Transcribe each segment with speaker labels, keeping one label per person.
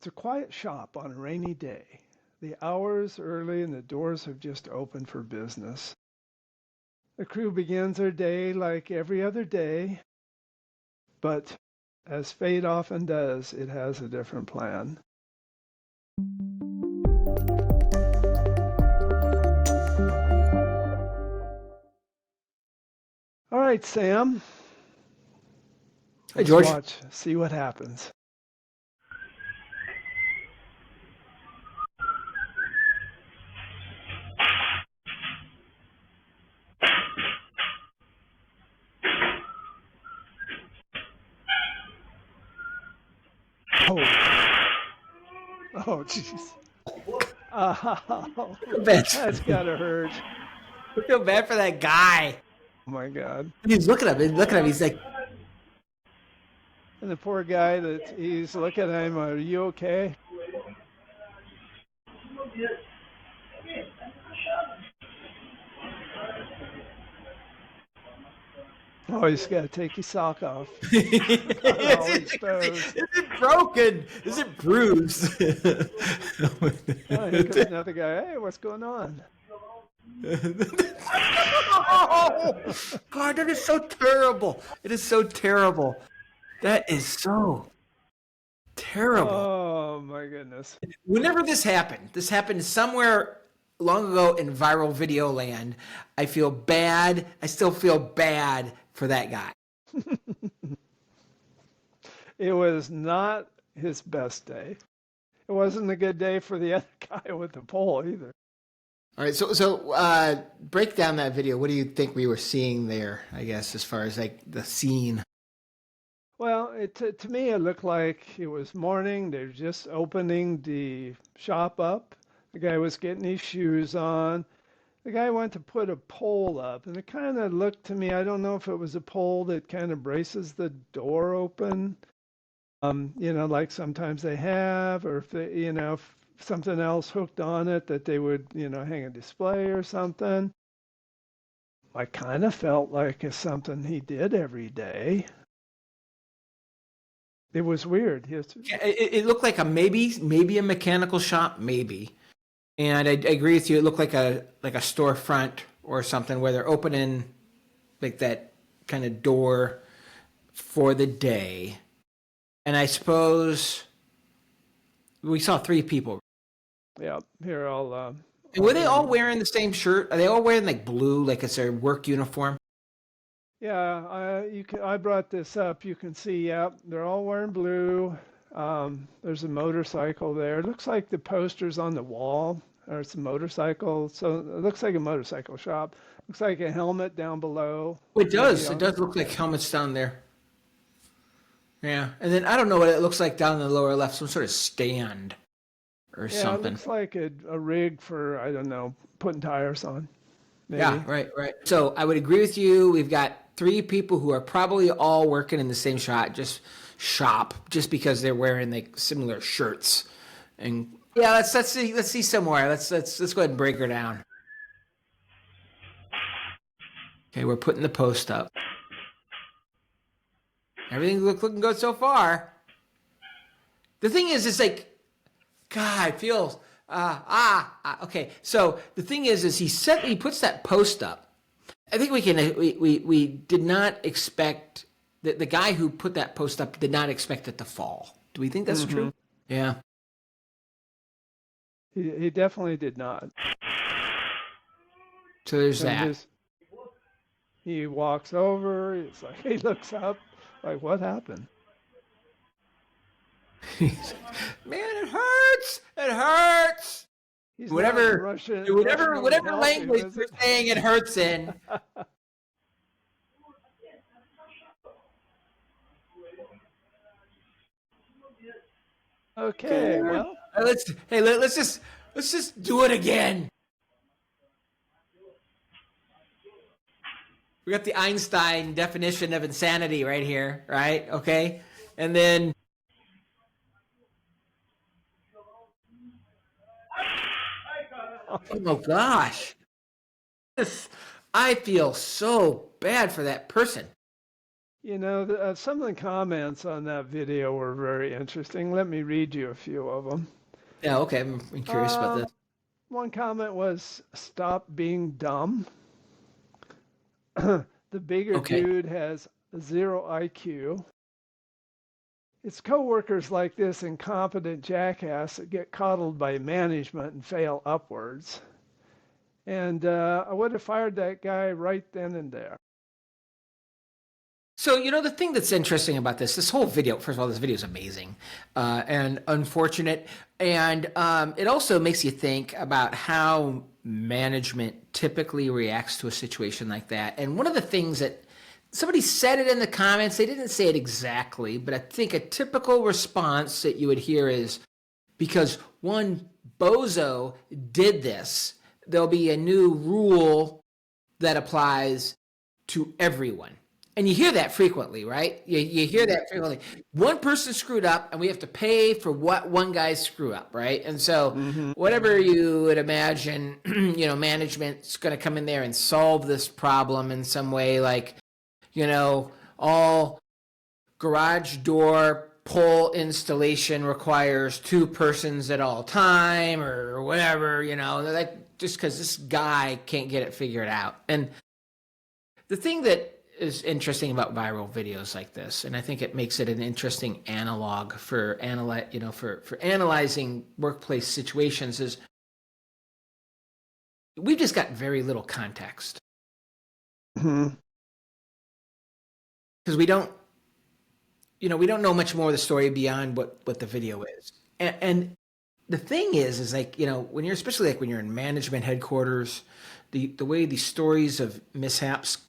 Speaker 1: It's a quiet shop on a rainy day. The hour's early and the doors have just opened for business. The crew begins their day like every other day, but as fate often does, it has a different plan. All right, Sam.
Speaker 2: Hey,
Speaker 1: Let's
Speaker 2: George.
Speaker 1: watch, see what happens. Oh, oh, jeez. Oh, that's gotta hurt.
Speaker 2: I feel bad for that guy.
Speaker 1: Oh my God.
Speaker 2: He's looking at him. He's looking at him. He's like,
Speaker 1: And the poor guy that he's looking at him, are you okay? Oh, he's got to take his sock off. All exposed.
Speaker 2: is it broken? Is it bruised?
Speaker 1: Oh, here comes another guy. Hey, what's going on?
Speaker 2: Oh, God, that is so terrible. It is so terrible. That is so terrible.
Speaker 1: Oh, my goodness.
Speaker 2: Whenever this happened somewhere long ago in viral video land. I feel bad. I still feel bad for that guy.
Speaker 1: It was not his best day. It wasn't a good day for the other guy with the pole either.
Speaker 2: All right, so break down that video. What do you think we were seeing there, I guess, as far as like the scene?
Speaker 1: Well, to me, it looked like it was morning. They're just opening the shop up. The guy was getting his shoes on. The guy went to put a pole up, and it kind of looked to me, I don't know if it was a pole that kind of braces the door open, like sometimes they have, or if they, if something else hooked on it that they would, hang a display or something. I kind of felt like it's something he did every day. It was weird.
Speaker 2: It looked like maybe a mechanical shop, maybe. And I agree with you. It looked like a storefront or something where they're opening like that kind of door for the day. And I suppose we saw 3 people.
Speaker 1: Yeah, here I'll.
Speaker 2: And were they all wearing the same shirt? Are they all wearing like blue, like it's their work uniform?
Speaker 1: Yeah, I brought this up. You can see, yeah, they're all wearing blue. There's a motorcycle there. It looks like the poster's on the wall, or it's a motorcycle. So it looks like a motorcycle shop. Looks like a helmet down below.
Speaker 2: It does. It does look like helmets down there. Yeah, and then I don't know what it looks like down in the lower left. Some sort of stand or something.
Speaker 1: Yeah, it looks like a rig for, I don't know, putting tires on. Maybe.
Speaker 2: Yeah, right. So I would agree with you. We've got 3 people who are probably all working in the same shop just because they're wearing like similar shirts. And yeah, let's see somewhere. Let's go ahead and break her down. Okay, we're putting the post up. Everything's looking good so far. The thing is, it's like, God, it feels okay. So the thing is he puts that post up. I think we did not expect that the guy who put that post up did not expect it to fall. Do we think that's true? Yeah.
Speaker 1: He definitely did not.
Speaker 2: So there's that.
Speaker 1: He walks over. It's like he looks up, like, what happened?
Speaker 2: Man, it hurts. It hurts.
Speaker 1: He's
Speaker 2: whatever language you're saying it hurts in.
Speaker 1: Okay, well,
Speaker 2: let's just do it again. We got the Einstein definition of insanity right here, right? Okay, and then. Oh my gosh. I feel so bad for that person.
Speaker 1: Some of the comments on that video were very interesting. Let me read you a few of them.
Speaker 2: Yeah, okay. I'm curious about this.
Speaker 1: One comment was, "Stop being dumb." The bigger
Speaker 2: Okay.
Speaker 1: dude has zero IQ. It's coworkers like this incompetent jackass that get coddled by management and fail upwards. And I would have fired that guy right then and there.
Speaker 2: So, the thing that's interesting about this whole video, first of all, this video is amazing and unfortunate. And it also makes you think about how management typically reacts to a situation like that. And one of the things that somebody said it in the comments, they didn't say it exactly, but I think a typical response that you would hear is because one bozo did this, there'll be a new rule that applies to everyone. And you hear that frequently, right? You hear that frequently. One person screwed up, and we have to pay for what one guy screwed up, right? And so, whatever you would imagine, management's going to come in there and solve this problem in some way, like, all garage door pole installation requires two persons at all time, or whatever, like just because this guy can't get it figured out. And the thing that is interesting about viral videos like this, and I think it makes it an interesting analog for analyzing workplace situations, is we've just got very little context because we don't know much more of the story beyond what the video is. And the thing is like, when you're, especially like when you're in management headquarters, the way these stories of mishaps,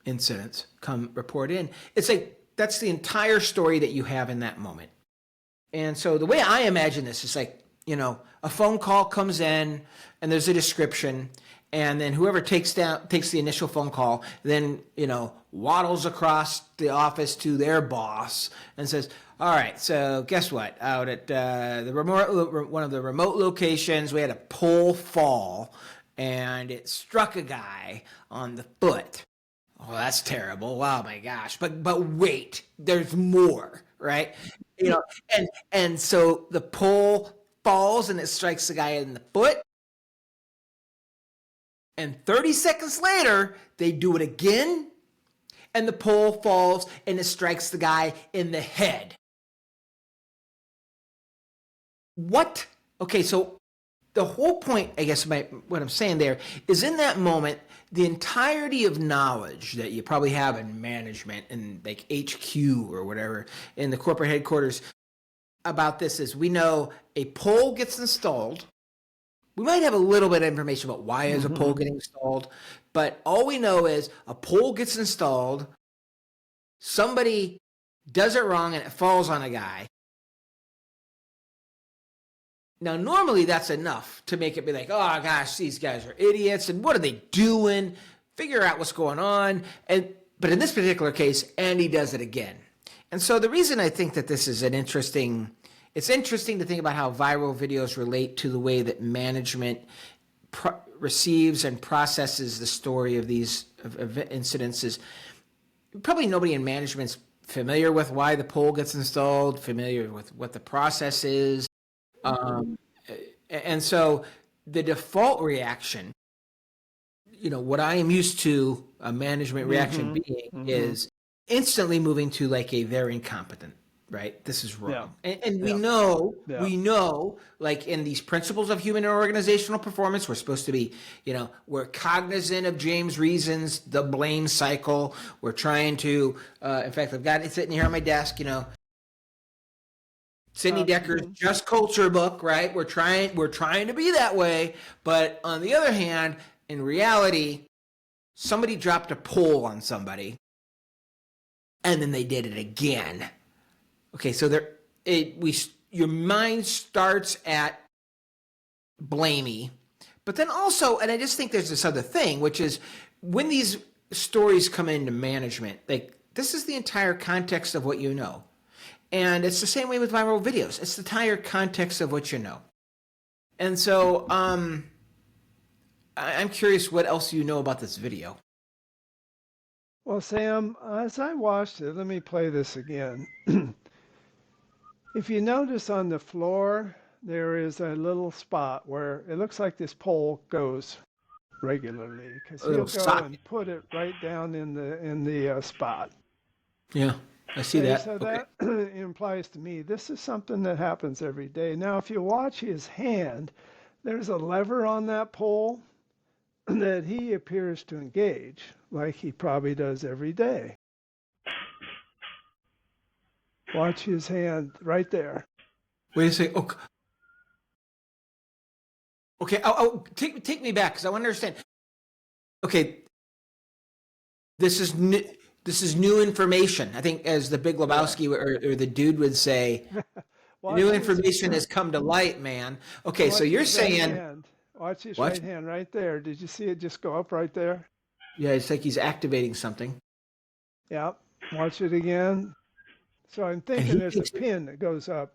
Speaker 2: incidents come report in, it's like that's the entire story that you have in that moment. And so the way I imagine this is like, a phone call comes in and there's a description, and then whoever takes the initial phone call then waddles across the office to their boss and says, all right, so guess what, out at one of the remote locations, we had a pole fall and it struck a guy on the foot. Oh, that's terrible. Wow, my gosh. But wait, there's more, right? And so the pole falls and it strikes the guy in the foot. And 30 seconds later, they do it again, and the pole falls and it strikes the guy in the head. What? Okay, so the whole point, I guess, what I'm saying there is, in that moment, the entirety of knowledge that you probably have in management and like HQ or whatever in the corporate headquarters about this is, we know a pole gets installed. We might have a little bit of information about why is a pole getting installed, but all we know is a pole gets installed, somebody does it wrong and it falls on a guy. Now, normally that's enough to make it be like, oh gosh, these guys are idiots, and what are they doing? Figure out what's going on. But in this particular case, Andy does it again. And so the reason I think that this is it's interesting to think about how viral videos relate to the way that management receives and processes the story of these incidences. Probably nobody in management's familiar with why the pole gets installed, familiar with what the process is. And so the default reaction, what I am used to a management reaction being is instantly moving to like a they're incompetent, right? This is wrong. Yeah. And we know, like in these principles of human and organizational performance, we're supposed to be, we're cognizant of James Reason's The Blame Cycle. We're trying to, in fact, I've got it sitting here on my desk, Sidney Decker's Just Culture book, right? We're trying to be that way, but on the other hand, in reality, somebody dropped a pole on somebody, and then they did it again. Okay, so your mind starts at blamey, but then also, and I just think there's this other thing, which is when these stories come into management, like this is the entire context of what you know. And it's the same way with viral videos. It's the entire context of what you know. And so I'm curious what else you know about this video.
Speaker 1: Well, Sam, as I watched it, let me play this again. If you notice on the floor, there is a little spot where it looks like this pole goes regularly because
Speaker 2: A
Speaker 1: he'll
Speaker 2: little
Speaker 1: go
Speaker 2: socket.
Speaker 1: and put it right down in the spot.
Speaker 2: Yeah, I see
Speaker 1: Okay,
Speaker 2: that.
Speaker 1: so
Speaker 2: Okay.
Speaker 1: that implies to me this is something that happens every day. Now, if you watch his hand, there's a lever on that pole that he appears to engage, like he probably does every day. Watch his hand right there.
Speaker 2: Wait a second. Okay. Okay. Take me back because I want to understand. Okay, this is new. This is new information. I think, as the Big
Speaker 1: Yeah.
Speaker 2: Lebowski or the dude would say,
Speaker 1: Watch
Speaker 2: new
Speaker 1: his
Speaker 2: information has come to light, man. Okay, so
Speaker 1: watch
Speaker 2: you're
Speaker 1: his right
Speaker 2: saying
Speaker 1: hand. Watch his
Speaker 2: what?
Speaker 1: right hand right there. Did you see it just go up right there?
Speaker 2: Yeah, it's like he's activating something,
Speaker 1: Yep. Watch it again. So I'm
Speaker 2: and
Speaker 1: thinking
Speaker 2: he
Speaker 1: there's a
Speaker 2: thinks
Speaker 1: pin that goes up.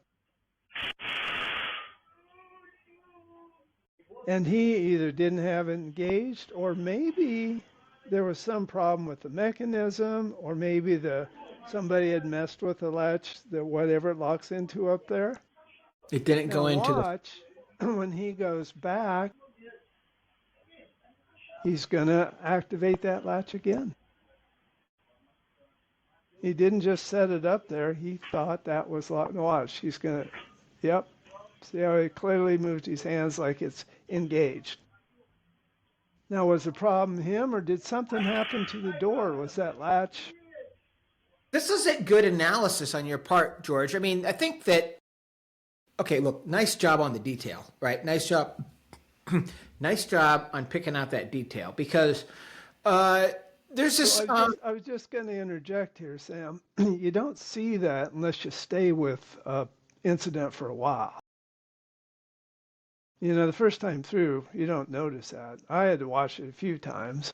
Speaker 1: And he either didn't have it engaged, or maybe there was some problem with the mechanism, or maybe the somebody had messed with the latch, that whatever it locks into up there.
Speaker 2: it didn't
Speaker 1: Now
Speaker 2: go into the.
Speaker 1: watch when he goes back, he's gonna activate that latch again. He didn't just set it up there. He thought that was locked. Watch, he's gonna. Yep. See how he clearly moved his hands like it's engaged. Now, was the problem him, or did something happen to the door? Was that latch?
Speaker 2: This is a good analysis on your part, George. I mean, I think that. Okay, look, nice job on the detail, right? Nice job. Nice job on picking out that detail because uh, there's
Speaker 1: So
Speaker 2: this.
Speaker 1: I was just going to interject here, Sam. You don't see that unless you stay with incident for a while. You know, the first time through, you don't notice that. I had to watch it a few times.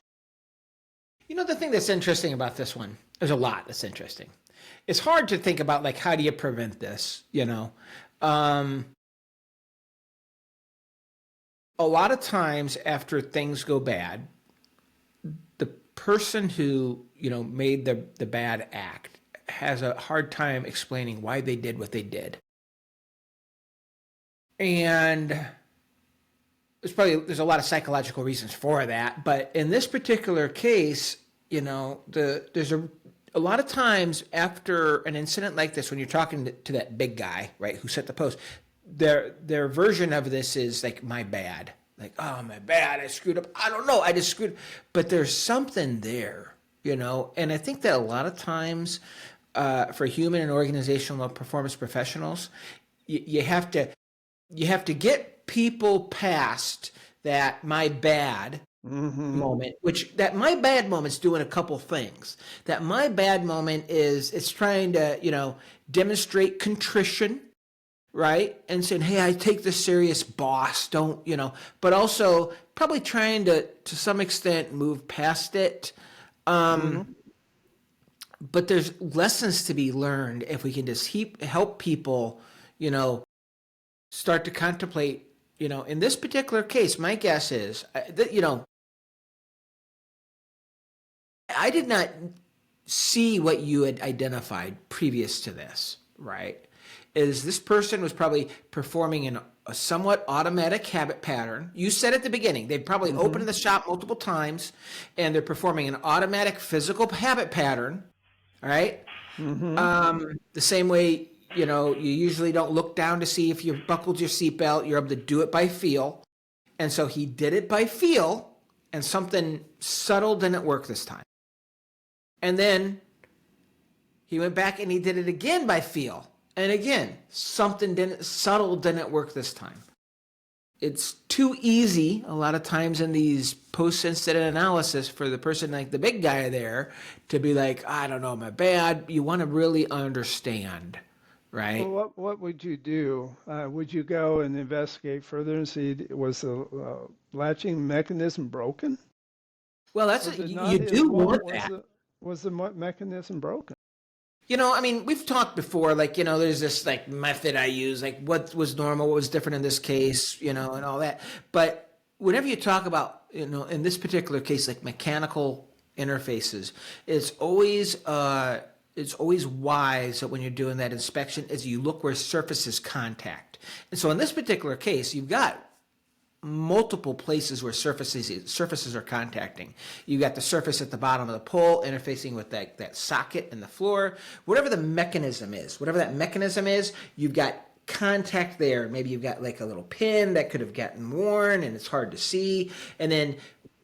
Speaker 2: You know, the thing that's interesting about this one, there's a lot that's interesting. It's hard to think about, like, how do you prevent this? Um, a lot of times after things go bad, the person who made the bad act has a hard time explaining why they did what they did, and there's a lot of psychological reasons for that. But in this particular case, there's a lot of times after an incident like this, when you're talking to that big guy, right, who set the post, their version of this is like, my bad. Like, oh, my bad, I screwed up. I don't know, I just screwed. But there's something there, and I think that a lot of times for human and organizational performance professionals, you have to get people past that my bad
Speaker 1: Mm-hmm.
Speaker 2: moment, which that my bad moment's doing a couple things. That my bad moment is it's trying to, demonstrate contrition, right? And saying, hey, I take this serious, boss, don't, but also probably trying to some extent move past it.
Speaker 1: Mm-hmm.
Speaker 2: But there's lessons to be learned if we can just help people, start to contemplate, in this particular case, my guess is that, I did not see what you had identified previous to this, right? Is this person was probably performing a somewhat automatic habit pattern. You said at the beginning, they've probably
Speaker 1: Mm-hmm.
Speaker 2: opened the shop multiple times and they're performing an automatic physical habit pattern, all right?
Speaker 1: Mm-hmm.
Speaker 2: The same way, you usually don't look down to see if you buckled your seatbelt. You're able to do it by feel. And so he did it by feel, and something subtle didn't work this time. And then he went back and he did it again by feel. And again, something subtle didn't work this time. It's too easy a lot of times in these post-incident analysis for the person like the big guy there to be like, I don't know, my bad. You want to really understand,
Speaker 1: Well,
Speaker 2: right?
Speaker 1: what would you do? Would you go and investigate further and see was the latching mechanism broken?
Speaker 2: Well,
Speaker 1: Was it
Speaker 2: you
Speaker 1: not his
Speaker 2: do
Speaker 1: fault?
Speaker 2: want that.
Speaker 1: Was the mechanism broken?
Speaker 2: I mean, we've talked before, like, there's this like method I use, like what was normal, what was different in this case, and all that. But whenever you talk about, in this particular case, like mechanical interfaces, it's always wise that when you're doing that inspection is you look where surfaces contact. And so in this particular case, you've got multiple places where surfaces are contacting. You got the surface at the bottom of the pole interfacing with that socket in the floor. Whatever the mechanism is, whatever that mechanism is, you've got contact there. Maybe you've got like a little pin that could have gotten worn and it's hard to see. And then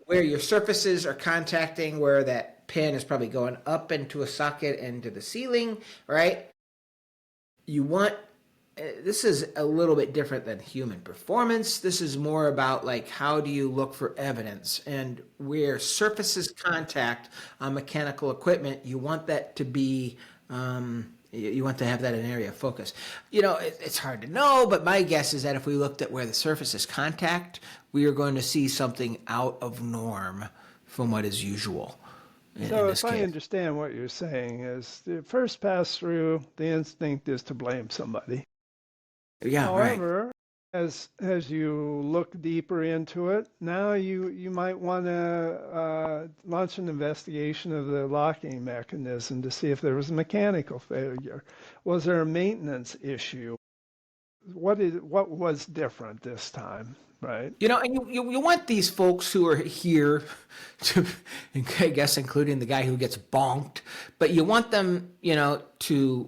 Speaker 2: where your surfaces are contacting, where that pin is probably going up into a socket into the ceiling, right? You want, this is a little bit different than human performance. This is more about like, how do you look for evidence? And where surfaces contact on mechanical equipment, you want that to be, you want to have that an area of focus. It's hard to know, but my guess is that if we looked at where the surfaces contact, we are going to see something out of norm from what is usual.
Speaker 1: So if I understand what you're saying is the first pass through, the instinct is to blame somebody.
Speaker 2: Yeah,
Speaker 1: However,
Speaker 2: right.
Speaker 1: as you look deeper into it, now you might want to launch an investigation of the locking mechanism to see if there was a mechanical failure. Was there a maintenance issue? What was different this time, right?
Speaker 2: And you want these folks who are here to, I guess, including the guy who gets bonked, but you want them, to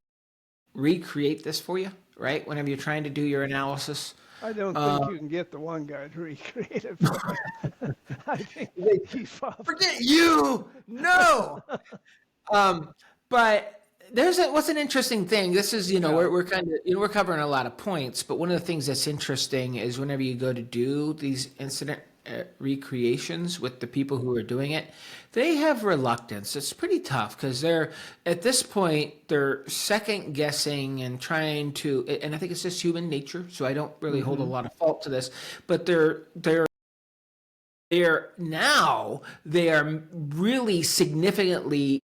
Speaker 2: recreate this for you, right? Whenever you're trying to do your analysis.
Speaker 1: I don't think you can get the one guy to recreate it for you. I think he
Speaker 2: Forget you! No! But what's an interesting thing. This is, we're kind of, we're covering a lot of points, but one of the things that's interesting is whenever you go to do these incident recreations with the people who are doing it, they have reluctance. It's pretty tough because at this point, they're second guessing and trying to, and I think it's just human nature, so I don't really hold a lot of fault to this, but they are really significantly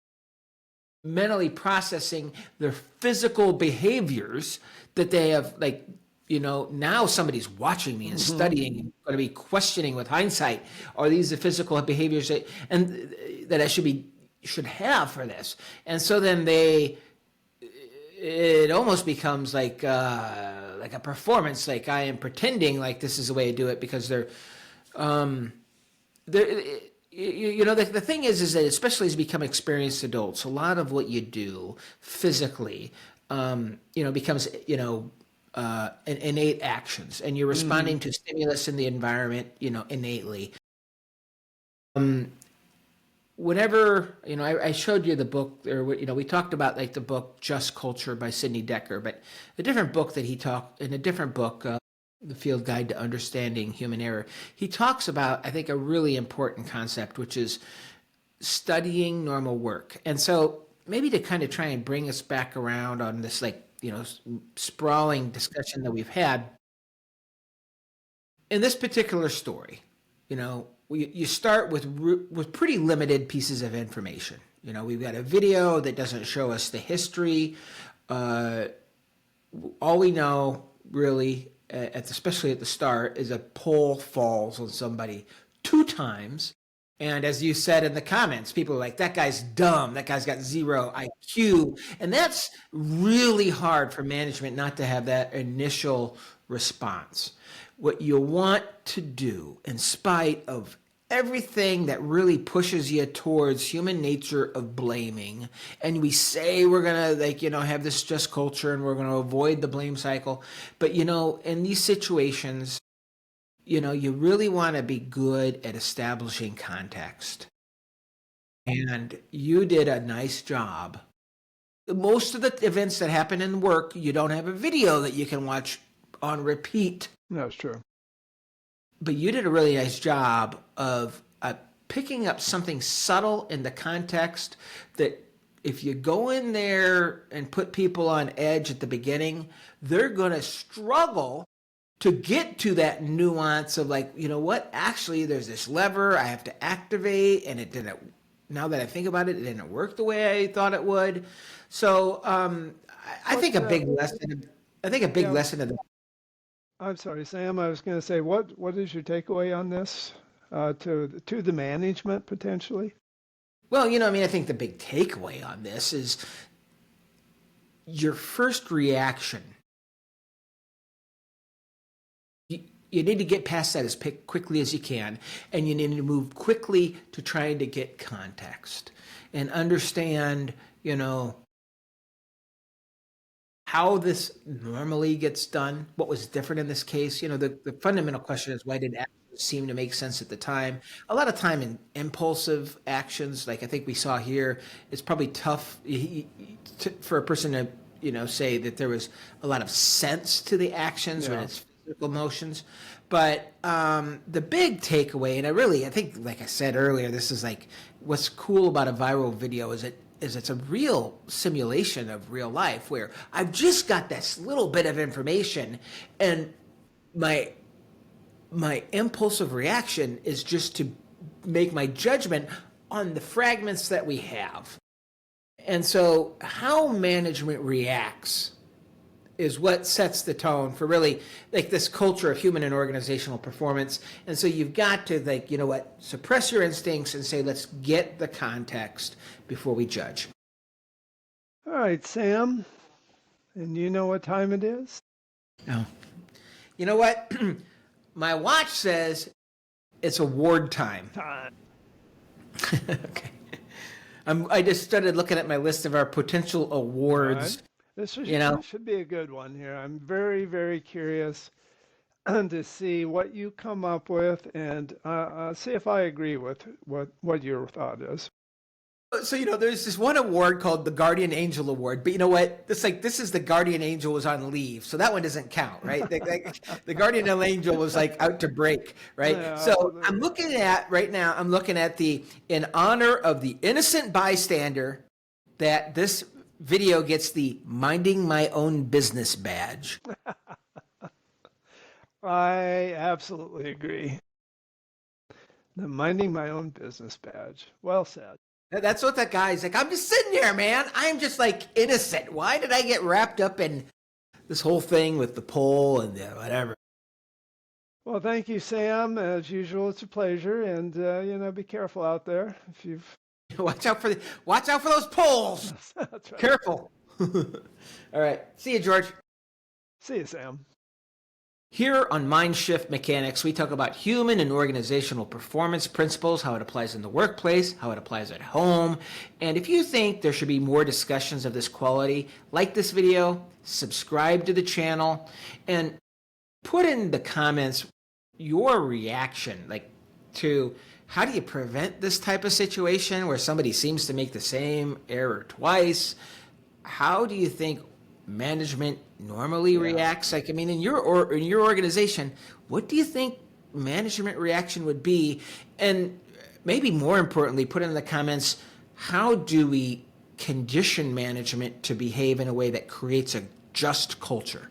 Speaker 2: mentally processing their physical behaviors that they have, like, now somebody's watching me and studying and going to be questioning with hindsight, are these the physical behaviors that I should have for this? And so then it almost becomes like a performance, like I am pretending like this is the way to do it because the thing is that especially as you become experienced adults, a lot of what you do physically, becomes, innate actions, and you're responding to stimulus in the environment, innately. Whenever, I showed you the book, or, we talked about like the book Just Culture by Sidney Dekker, but a different book that he talked in a different book, The Field Guide to Understanding Human Error, he talks about, I think, a really important concept, which is studying normal work. And so maybe to kind of try and bring us back around on this, like, sprawling discussion that we've had, in this particular story, you start with pretty limited pieces of information. We've got a video that doesn't show us the history. All we know, really, especially at the start, is a pole falls on somebody 2 times. And as you said in the comments, people are like, that guy's dumb. That guy's got 0 IQ. And that's really hard for management not to have that initial response. What you want to do, in spite of everything that really pushes you towards human nature of blaming, and we say we're going to, have this just culture and we're going to avoid the blame cycle. But, in these situations, you really want to be good at establishing context. And you did a nice job. Most of the events that happen in work, you don't have a video that you can watch on repeat.
Speaker 1: That's true.
Speaker 2: But you did a really nice job of picking up something subtle in the context that if you go in there and put people on edge at the beginning, they're going to struggle to get to that nuance of like, what, actually there's this lever I have to activate and it didn't, now that I think about it, it didn't work the way I thought it would. So I think a big lesson of the.
Speaker 1: I'm sorry, Sam. I was going to say, what is your takeaway on this to the management potentially?
Speaker 2: Well, you know, I mean, I think the big takeaway on this is your first reaction. You need to get past that as quickly as you can, and you need to move quickly to trying to get context and understand, you know, how this normally gets done, what was different in this case. You know, the fundamental question is, why did actions seem to make sense at the time? A lot of time in impulsive actions, like I think we saw here, it's probably tough for a person to, you know, say that there was a lot of sense to the actions when it's physical motions. But the big takeaway, and I think, like I said earlier, this is like what's cool about a viral video is it's a real simulation of real life, where I've just got this little bit of information, and my impulsive reaction is just to make my judgment on the fragments that we have. And so how management reacts is what sets the tone for really like this culture of human and organizational performance. And so you've got to, like, you know what, suppress your instincts and say, let's get the context before we judge.
Speaker 1: All right, Sam. And you know what time it is?
Speaker 2: No. You know what? My watch says it's award time. Okay. I just started looking at my list of our potential awards.
Speaker 1: This should be a good one here. I'm very, very curious to see what you come up with, and see if I agree with what your thought is.
Speaker 2: So, you know, there's this one award called the Guardian Angel Award, but you know what? This is the Guardian Angel was on leave, so that one doesn't count, right? The Guardian Angel was like out to break, right?
Speaker 1: Yeah,
Speaker 2: so
Speaker 1: absolutely.
Speaker 2: I'm looking at the in honor of the innocent bystander, that this video gets the minding my own business badge.
Speaker 1: I absolutely agree. The minding my own business badge. Well said.
Speaker 2: That's what that guy's like. I'm just sitting here, man. I'm just like innocent. Why did I get wrapped up in this whole thing with the poll and the whatever?
Speaker 1: Well, thank you, Sam. As usual, it's a pleasure, and be careful out there if you've.
Speaker 2: Watch out for those polls.
Speaker 1: That's right.
Speaker 2: Careful. All right. See you, George.
Speaker 1: See you, Sam.
Speaker 2: Here on Mind Shift Mechanics, we talk about human and organizational performance principles, how it applies in the workplace, how it applies at home. And if you think there should be more discussions of this quality, like this video, subscribe to the channel, and put in the comments your reaction, like, to how do you prevent this type of situation where somebody seems to make the same error twice? How do you think management normally reacts? Like, I mean, in your organization, what do you think management reaction would be? And maybe more importantly, put in the comments, how do we condition management to behave in a way that creates a just culture?